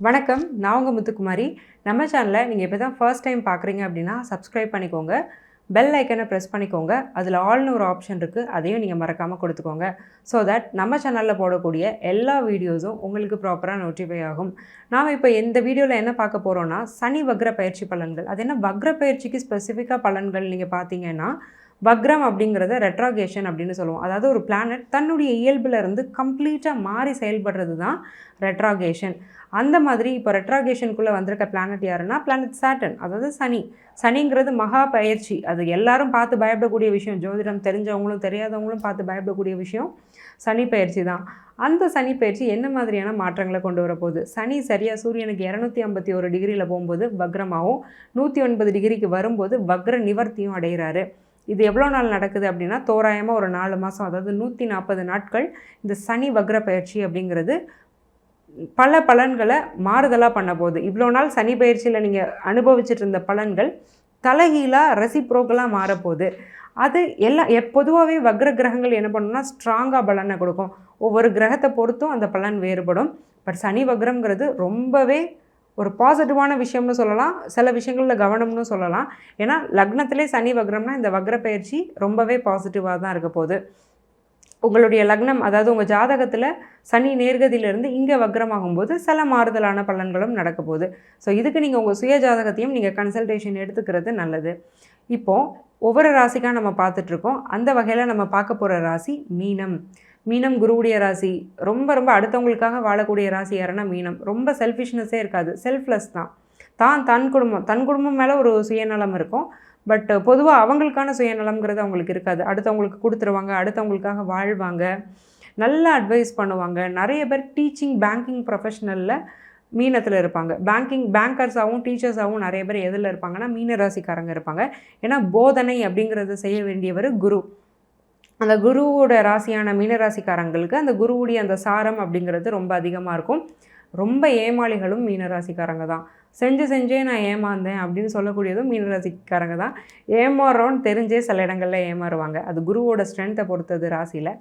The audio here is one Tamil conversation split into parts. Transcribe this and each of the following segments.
வணக்கம். நான் உங்க முத்துக்குமாரி. நம்ம சேனலை நீங்கள் இப்போ தான் ஃபர்ஸ்ட் டைம் பார்க்குறீங்க அப்படின்னா சப்ஸ்கிரைப் பண்ணிக்கோங்க. பெல் ஐக்கனை ப்ரெஸ் பண்ணிக்கோங்க. அதில் ஆல்னு ஒரு ஆப்ஷன் இருக்குது. அதையும் நீங்கள் மறக்காமல் கொடுத்துக்கோங்க. ஸோ தட் நம்ம சேனலில் போடக்கூடிய எல்லா வீடியோஸும் உங்களுக்கு ப்ராப்பராக நோட்டிஃபை ஆகும். நாம் இப்போ இந்த வீடியோவில் என்ன பார்க்க போகிறோன்னா, சனி வக்ர பயிற்சி பலன்கள். அது என்ன வக்ர பயிற்சிக்கு ஸ்பெசிஃபிக்காக பலன்கள் நீங்கள் பார்த்தீங்கன்னா, வக்ரம் அப்படிங்கிறத ரெட்ராகேஷன் அப்படின்னு சொல்லுவோம். அதாவது ஒரு பிளானட் தன்னுடைய இயல்பிலிருந்து கம்ப்ளீட்டாக மாறி செயல்படுறது தான் ரெட்ராகேஷன். அந்த மாதிரி இப்போ ரெட்ராகேஷனுக்குள்ளே வந்திருக்க பிளானட் யாருன்னா, பிளானட் சாட்டர்ன், அதாவது சனி. சனிங்கிறது மகா பயிற்சி. அது எல்லாரும் பார்த்து பயப்படக்கூடிய விஷயம். ஜோதிடம் தெரிஞ்சவங்களும் தெரியாதவங்களும் பார்த்து பயப்படக்கூடிய விஷயம் சனி பயிற்சி தான். அந்த சனி பயிற்சி என்ன மாதிரியான மாற்றங்களை கொண்டு வரப்போகுது? சனி சரியாக சூரியனுக்கு 251 டிகிரியில் போகும்போது வக்ரமாகவும், 109 டிகிரிக்கு வரும்போது வக்ர நிவர்த்தியும் அடைகிறாரு. இது எவ்வளோ நாள் நடக்குது அப்படின்னா, தோராயமாக ஒரு 4 மாதம், அதாவது 140 நாட்கள் இந்த சனி வக்ர பயிற்சி அப்படிங்கிறது பல பலன்களை மாறுதலாக பண்ண போகுது. இவ்வளோ நாள் சனி பயிற்சியில் நீங்கள் அனுபவிச்சுட்டு இருந்த பலன்கள் தலைகீழாக ரெசிப்ரோக்கலாக மாறப்போகுது. அது பொதுவாகவே வக்ர கிரகங்கள் என்ன பண்ணணும்னா ஸ்ட்ராங்காக பலனை கொடுக்கும். ஒவ்வொரு கிரகத்தை பொறுத்தும் அந்த பலன் வேறுபடும். பட் சனி வக்ரம்ங்கிறது ரொம்பவே ஒரு பாசிட்டிவான விஷயம்னு சொல்லலாம். சில விஷயங்களில் கவனம்னு சொல்லலாம். ஏன்னா லக்னத்திலே சனி வக்ரம்னா இந்த வக்ர பயிற்சி ரொம்பவே பாசிட்டிவாக தான் இருக்க போகுது. உங்களுடைய லக்னம், அதாவது உங்கள் ஜாதகத்தில் சனி நேர்கதியிலிருந்து இங்கே வக்ரமாகும்போது சில மாறுதலான பலன்களும் நடக்க போகுது. ஸோ இதுக்கு நீங்கள் உங்கள் சுய ஜாதகத்தையும் நீங்கள் கன்சல்டேஷன் எடுத்துக்கிறது நல்லது. இப்போது ஒவ்வொரு ராசிக்காக நம்ம பார்த்துட்ருக்கோம். அந்த வகையில் நம்ம பார்க்க போகிற ராசி மீனம். மீனம் குருவுடைய ராசி. ரொம்ப ரொம்ப அடுத்தவங்களுக்காக வாழக்கூடிய ராசி யாருன்னா மீனம். ரொம்ப செல்ஃபிஷ்னஸே இருக்காது, செல்ஃப்லெஸ் தான். தன் குடும்பம் மேலே ஒரு சுயநலம் இருக்கும். பட் பொதுவாக அவங்களுக்கான சுயநலம்ங்கிறது அவங்களுக்கு இருக்காது. அடுத்தவங்களுக்கு கொடுத்துருவாங்க, அடுத்தவங்களுக்காக வாழ்வாங்க, நல்ல அட்வைஸ் பண்ணுவாங்க. நிறைய பேர் டீச்சிங், பேங்கிங் ப்ரொஃபஷனலில் மீனத்தில் இருப்பாங்க. பேங்கர்ஸாகவும் டீச்சர்ஸாகவும் நிறைய பேர் எதில் இருப்பாங்கன்னா மீன ராசிக்காரங்க இருப்பாங்க. ஏன்னா போதனை அப்படிங்கிறத செய்ய வேண்டியவர் குரு. அந்த குருவோட ராசியான மீனராசிக்காரங்களுக்கு அந்த குருவுடைய அந்த சாரம் அப்படிங்கிறது ரொம்ப அதிகமாக இருக்கும். ரொம்ப ஏமாளிகளும் மீனராசிக்காரங்க தான். செஞ்சே நான் ஏமாந்தேன் அப்படின்னு சொல்லக்கூடியதும் மீனராசிக்காரங்க தான். ஏமாறுறோன்னு தெரிஞ்சே சில இடங்களில் ஏமாறுவாங்க. அது குருவோட ஸ்ட்ரென்த்தை பொறுத்தது ராசியில்.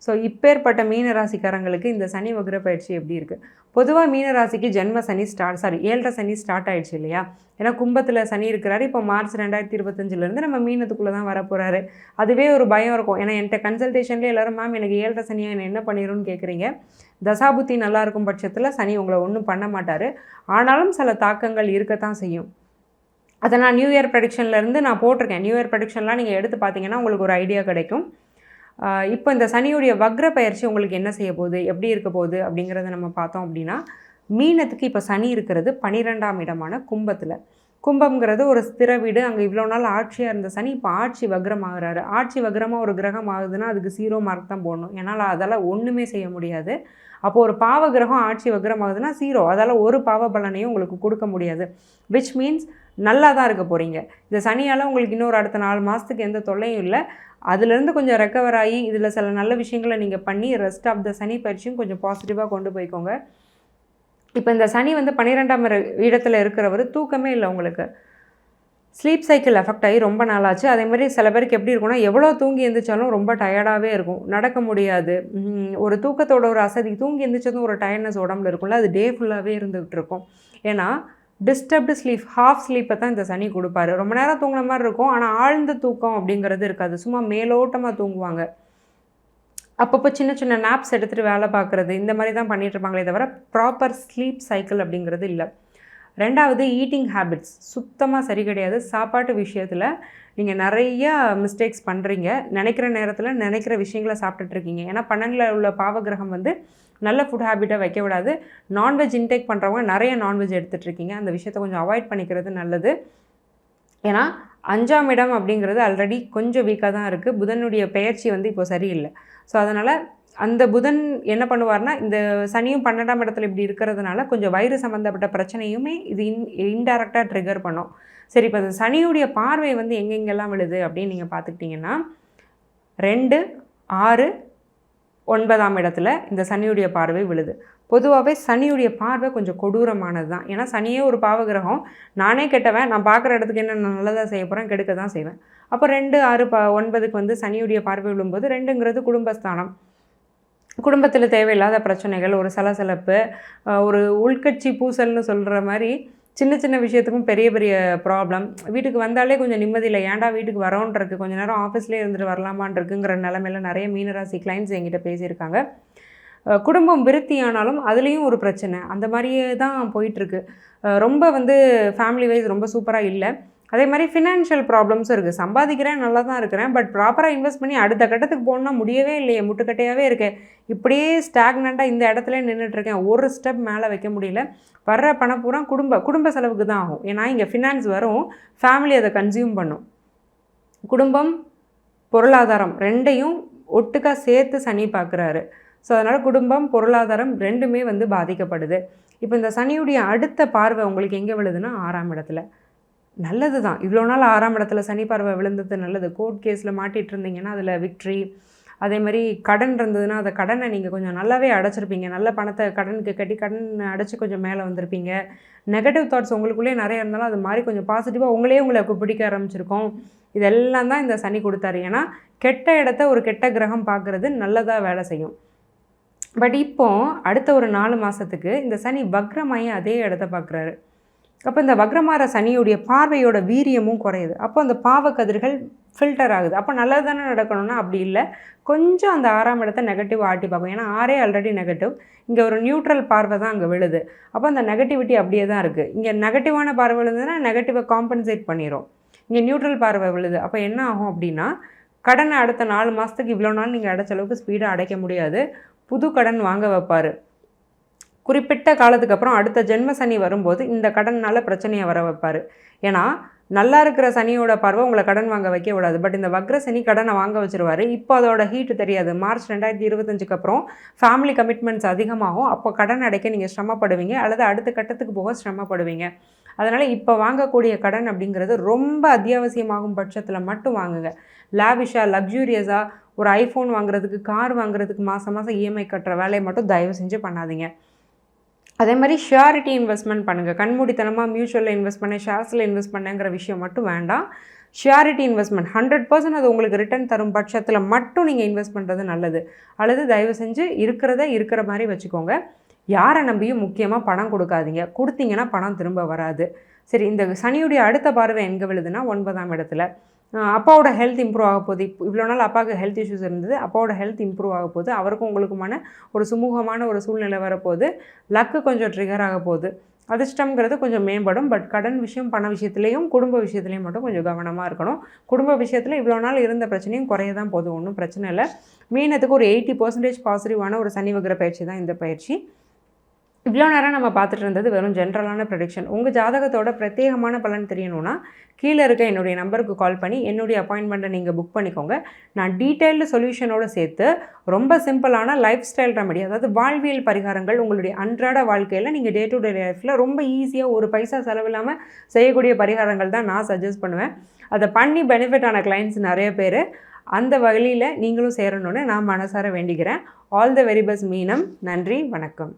ஸோ இப்பேற்பட்ட மீனராசிக்காரங்களுக்கு இந்த சனி வக்ர பயிற்சி எப்படி இருக்குது? பொதுவாக மீனராசிக்கு ஜென்ம சனி ஏழரை சனி ஸ்டார்ட் ஆகிடுச்சு இல்லையா? ஏன்னா கும்பத்தில் சனி இருக்கிறாரு. இப்போ மார்ச் 2025 நம்ம மீனத்துக்குள்ளே தான் வரப்போகிறாரு. அதுவே ஒரு பயம் இருக்கும். ஏன்னா என்கிட்ட கன்சல்டேஷன்லேயே எல்லோரும், மேம் எனக்கு 7.5 சனியாக என்ன பண்ணிடும்னு கேட்குறீங்க. தசாபுத்தி நல்லா இருக்கும் பட்சத்தில் சனி உங்களை ஒன்றும் பண்ண மாட்டார். ஆனாலும் சில தாக்கங்கள் இருக்கத்தான் செய்யும். அதை நான் நியூ இயர் ப்ரெடிக்ஷன்லேருந்து நான் போட்டிருக்கேன். நியூ இயர் ப்ரெடிக்ஷன்லாம் நீங்கள் எடுத்து பார்த்தீங்கன்னா உங்களுக்கு ஒரு ஐடியா கிடைக்கும். இப்போ இந்த சனியுடைய வக்ர பயிற்சி உங்களுக்கு என்ன செய்ய போகுது, எப்படி இருக்க போகுது அப்படிங்கிறத நம்ம பார்த்தோம் அப்படின்னா, மீனத்துக்கு இப்போ சனி இருக்கிறது 12ஆம் இடமான கும்பத்தில். கும்பம்ங்கிறது ஒரு ஸ்திர வீடு. அங்கே இவ்வளோ நாள் ஆட்சியாக இருந்த சனி இப்போ ஆட்சி வக்ரம் ஆகுறாரு. ஆட்சி வக்ரமாக ஒரு கிரகம் ஆகுதுன்னா அதுக்கு 0 மார்க் தான் போடணும். ஏன்னால் அதால் ஒன்றுமே செய்ய முடியாது. அப்போது ஒரு பாவ கிரகம் ஆட்சி வக்ரம் ஆகுதுன்னா 0, அதால் ஒரு பாவ பலனையும் உங்களுக்கு கொடுக்க முடியாது. விச் மீன்ஸ் நல்லா தான் இருக்க போகிறீங்க. இந்த சனியால் உங்களுக்கு இன்னொரு அடுத்த 4 மாதத்துக்கு எந்த தொல்லையும் இல்லை. அதுலேருந்து கொஞ்சம் ரெக்கவர் ஆகி இதில் சில நல்ல விஷயங்களை நீங்கள் பண்ணி ரெஸ்ட் ஆஃப் த சனி பயிற்சியும் கொஞ்சம் பாசிட்டிவாக கொண்டு போய்க்கோங்க. இப்போ இந்த சனி 12ஆம் இடத்துல இருக்கிறவர் தூக்கமே இல்லை உங்களுக்கு. ஸ்லீப் சைக்கிள் எஃபெக்ட் ஆகி ரொம்ப நாளாச்சு. அதேமாதிரி சில பேருக்கு எப்படி இருக்குன்னா, எவ்வளோ தூங்கி எழுந்திரிச்சாலும் ரொம்ப டயர்டாகவே இருக்கும், நடக்க முடியாது. ஒரு தூக்கத்தோட ஒரு அசதி, தூங்கி எழுந்திரிச்சதும் ஒரு டயர்ட்னஸ் உடம்புல இருக்கும்ல, அது டே ஃபுல்லாகவே இருந்துகிட்டு இருக்கும். ஏன்னா டிஸ்டர்ப்டு ஸ்லீப், ஹாஃப் ஸ்லீப்பை தான் இந்த சனி கொடுப்பாரு. ரொம்ப நேரம் தூங்குன மாதிரி இருக்கும், ஆனால் ஆழ்ந்த தூக்கம் அப்படிங்கிறது இருக்காது. சும்மா மேலோட்டமாக தூங்குவாங்க. அப்பப்போ சின்ன சின்ன நாப்ஸ் எடுத்துகிட்டு வேலை பார்க்குறது, இந்த மாதிரி தான் பண்ணிகிட்ருப்பாங்களே தவிர ப்ராப்பர் ஸ்லீப் சைக்கிள் அப்படிங்கிறது இல்லை. ரெண்டாவது, ஈட்டிங் ஹேபிட்ஸ் சுத்தமாக சரி கிடையாது. சாப்பாட்டு விஷயத்தில் நீங்கள் நிறையா மிஸ்டேக்ஸ் பண்ணுறீங்க. நினைக்கிற நேரத்தில் நினைக்கிற விஷயங்களை சாப்பிட்டுட்ருக்கீங்க. ஏன்னா 12ல் உள்ள பாவகிரகம் நல்ல ஃபுட் ஹேபிட்டை வைக்க விடாது. நான்வெஜ் இன்டேக் பண்ணுறவங்க நிறைய நான்வெஜ் எடுத்துகிட்ருக்கீங்க. அந்த விஷயத்தை கொஞ்சம் அவாய்ட் பண்ணிக்கிறது நல்லது. ஏன்னா 5ஆம் இடம் அப்படிங்கிறது ஆல்ரெடி கொஞ்சம் வீக்காக தான் இருக்குது. புதனுடைய பெயர்ச்சி இப்போ சரியில்லை. ஸோ அதனால் அந்த புதன் என்ன பண்ணுவார்னா, இந்த சனியும் 12ஆம் இடத்துல இப்படி இருக்கிறதுனால கொஞ்சம் வயிறு சம்மந்தப்பட்ட பிரச்சனையுமே இது இன்டைரக்டாக ட்ரிகர் பண்ணும். சரி, இப்போ அந்த சனியுடைய பார்வை எங்கெங்கெல்லாம் விழுது அப்படின்னு நீங்கள் பார்த்துக்கிட்டிங்கன்னா, 2, 6, 9ஆம் இடத்துல இந்த சனியுடைய பார்வை விழுது. பொதுவாகவே சனியுடைய பார்வை கொஞ்சம் கொடூரமானது தான். ஏன்னா சனியே ஒரு பாவகிரகம். நானே கெட்டவன், நான் பார்க்குற இடத்துக்கு என்ன நல்லதாக செய்ய போகிறேன், கெடுக்க தான் செய்வேன். அப்போ 2, 6, 9க்கு சனியுடைய பார்வை விழும்போது 2ங்கிறது குடும்பஸ்தானம். குடும்பத்தில் தேவையில்லாத பிரச்சனைகள், ஒரு சலசலப்பு, ஒரு உள்கட்சி பூசல்னு சொல்கிற மாதிரி சின்ன சின்ன விஷயத்துக்கும் பெரிய பெரிய ப்ராப்ளம். வீட்டுக்கு வந்தாலே கொஞ்சம் நிம்மதி இல்லை, ஏன்டா வீட்டுக்கு வரோன்ருக்கு, கொஞ்சம் நேரம் ஆஃபீஸ்லேயே இருந்துட்டு வரலாமான்ருக்குங்கிற நிலமையில நிறைய மீனராசி கிளைண்ட்ஸ் என்கிட்ட பேசியிருக்காங்க. குடும்பம் விருத்தியானாலும் அதுலேயும் ஒரு பிரச்சனை, அந்த மாதிரியே தான் போயிட்டுருக்கு. ரொம்ப ஃபேமிலி வைஸ் ரொம்ப சூப்பராக இல்லை. அதே மாதிரி ஃபினான்ஷியல் ப்ராப்ளம்ஸும் இருக்குது. சம்பாதிக்கிறேன், நல்லா தான் இருக்கிறேன், பட் ப்ராப்பராக இன்வெஸ்ட் பண்ணி அடுத்த கட்டத்துக்கு போகணுன்னா முடியவே இல்லையே, முட்டுக்கட்டையாகவே இருக்கேன், இப்படியே ஸ்டாக்னண்ட்டாக இந்த இடத்துல நின்றுட்டுருக்கேன், ஒரு ஸ்டெப் மேலே வைக்க முடியல. வர்ற பணம் பூரா குடும்ப செலவுக்கு தான் ஆகும். ஏன்னா இங்கே ஃபினான்ஸ் வரும், ஃபேமிலி அதை கன்சியூம் பண்ணும். குடும்பம் பொருளாதாரம் ரெண்டையும் ஒட்டுக்கா சேர்த்து சனி பார்க்குறாரு. ஸோ அதனால் குடும்பம் பொருளாதாரம் ரெண்டுமே பாதிக்கப்படுது. இப்போ இந்த சனியுடைய அடுத்த பார்வை உங்களுக்கு எங்கே விழுதுன்னா 6ஆம் இடத்துல. நல்லது தான், இவ்வளோ நாள் 6ஆம் இடத்துல சனி பார்வை விழுந்தது நல்லது. கோர்ட் கேஸில் மாட்டிகிட்டு இருந்தீங்கன்னா அதில் விக்ட்ரி, அதே மாதிரி கடன் இருந்ததுன்னா அந்த கடனை நீங்கள் கொஞ்சம் நல்லாவே அடைச்சிருப்பீங்க, நல்ல பணத்தை கடனுக்கு கட்டி கடன் அடைச்சி கொஞ்சம் மேலே வந்திருப்பீங்க. நெகட்டிவ் தாட்ஸ் உங்களுக்குள்ளே நிறைய இருந்தாலும் அது மாதிரி கொஞ்சம் பாசிட்டிவாக உங்களை பிடிக்க ஆரம்பிச்சிருக்கோம். இதெல்லாம் தான் இந்த சனி கொடுத்தாரு. ஏன்னா கெட்ட இடத்த ஒரு கெட்ட கிரகம் பார்க்குறது நல்லதாக வேலை செய்யும். பட் இப்போது அடுத்த ஒரு 4 மாதத்துக்கு இந்த சனி வக்ரமாயி அதே இடத்த பார்க்குறாரு. அப்போ இந்த வக்ரமார சனியுடைய பார்வையோட வீரியமும் குறையுது. அப்போ அந்த பாவக்கதிர்கள் ஃபில்டர் ஆகுது. அப்போ நல்லது தானே நடக்கணும்னா அப்படி இல்லை, கொஞ்சம் அந்த 6ஆம் இடத்த நெகட்டிவ் ஆட்டி பார்க்கும். ஏன்னா 6 ஆல்ரெடி நெகட்டிவ், இங்கே ஒரு நியூட்ரல் பார்வை தான் அங்கே விழுது. அப்போ அந்த நெகட்டிவிட்டி அப்படியே தான் இருக்குது. இங்கே நெகட்டிவான பார்வை விழுதுன்னா நெகட்டிவை காம்பன்சேட் பண்ணிடும், இங்கே நியூட்ரல் பார்வை விழுது. அப்போ என்ன ஆகும் அப்படின்னா, கடனை அடுத்த 4 மாதத்துக்கு இவ்வளோ நாள் நீங்கள் அடைச்ச அளவுக்கு ஸ்பீடாக அடைக்க முடியாது, புது கடன் வாங்க வைப்பார். குறிப்பிட்ட காலத்துக்கு அப்புறம் அடுத்த ஜென்ம சனி வரும்போது இந்த கடனால் பிரச்சனையை வர வைப்பார். ஏன்னா நல்லா இருக்கிற சனியோட பார்வை உங்களை கடன் வாங்க வைக்க விடாது. பட் இந்த வக்ர சனி கடனை வாங்க வச்சுருவார். இப்போ அதோட ஹீட்டு தெரியாது. மார்ச் 2025க்கு அப்புறம் ஃபேமிலி கமிட்மெண்ட்ஸ் அதிகமாகும். அப்போ கடன் அடைக்க நீங்கள் சிரமப்படுவீங்க, அல்லது அடுத்த கட்டத்துக்கு போக சிரமப்படுவீங்க. அதனால் இப்போ வாங்கக்கூடிய கடன் அப்படிங்கிறது ரொம்ப அத்தியாவசியமாகும் பட்சத்தில் மட்டும் வாங்குங்க. லாவிஷாக லக்ஸூரியஸாக ஒரு ஐஃபோன் வாங்குறதுக்கு, கார் வாங்குறதுக்கு மாதம் மாதம் இஎம்ஐ கட்டுற வேலையை மட்டும் தயவு செஞ்சு பண்ணாதீங்க. அதே மாதிரி ஷியாரிட்டி இன்வெஸ்ட்மெண்ட் பண்ணுங்கள். கண்மூடித்தனமாக மியூச்சுவலில் இன்வெஸ்ட் பண்ண, ஷேர்ஸில் இன்வெஸ்ட் பண்ணுங்கிற விஷயம் மட்டும் வேண்டாம். ஷியாரிட்டி இன்வெஸ்ட்மெண்ட் 100% அது உங்களுக்கு ரிட்டர்ன் தரும் பட்சத்தில் மட்டும் நீங்கள் இன்வெஸ்ட் பண்ணுறது நல்லது. அல்லது தயவு செஞ்சு இருக்கிற மாதிரி வச்சுக்கோங்க. யாரை நம்பியும் முக்கியமாக பணம் கொடுக்காதீங்க, கொடுத்தீங்கன்னா பணம் திரும்ப வராது. சரி, இந்த சனியுடைய அடுத்த பார்வை எங்கே விழுதுன்னா 9ஆம் இடத்துல. அப்பாவோட ஹெல்த் இம்ப்ரூவ் ஆக போகுது. இவ்வளோ நாள் அப்பாவுக்கு ஹெல்த் இஷ்யூஸ் இருந்தது, அப்பாவோட ஹெல்த் இம்ப்ரூவ் ஆக போகுது. அவருக்கும் உங்களுக்குமான ஒரு சுமூகமான ஒரு சூழ்நிலை வரப்போகுது. லக்கு கொஞ்சம் ட்ரிகர் ஆக போகுது. அதிர்ஷ்டம்ங்கிறது கொஞ்சம் மேம்படும். பட் கடன் விஷயம், பண விஷயத்துலேயும் குடும்ப விஷயத்துலேயும் மட்டும் கொஞ்சம் கவனமாக இருக்கணும். குடும்ப விஷயத்தில் இவ்வளோ நாள் இருந்த பிரச்சனையும் குறைய தான் போதும், ஒன்றும் பிரச்சனை இல்லை. மீனத்துக்கு ஒரு 80% பாசிட்டிவான ஒரு சனி வக்ர பயிற்சி தான் இந்த பயிற்சி. இவ்வளோ நேரம் நம்ம பார்த்துட்டு இருந்தது வெறும் ஜென்ரலான ப்ரெடிக்ஷன். உங்கள் ஜாதகத்தோட பிரத்யேகமான பலன் தெரியணும்னா கீழே இருக்க என்னுடைய நம்பருக்கு கால் பண்ணி என்னுடைய அப்பாயின்மெண்ட்டை நீங்கள் புக் பண்ணிக்கோங்க. நான் டீட்டெயில்டு சொல்யூஷனோடு சேர்த்து ரொம்ப சிம்பிளான லைஃப் ஸ்டைல் ரெமெடி, அதாவது வாழ்வியல் பரிகாரங்கள், உங்களுடைய அன்றாட வாழ்க்கையில் நீங்கள் டே டு டே லைஃப்பில் ரொம்ப ஈஸியாக ஒரு பைசா செலவில்லாமல் செய்யக்கூடிய பரிகாரங்கள் தான் நான் சஜஸ்ட் பண்ணுவேன். அதை பண்ணி பெனிஃபிட் ஆன கிளைண்ட்ஸ் நிறைய பேர். அந்த வழியில் நீங்களும் சேரணும்னு நான் மனசார வேண்டிக்கிறேன். ஆல் த வெரி பெஸ்ட் மீனம். நன்றி, வணக்கம்.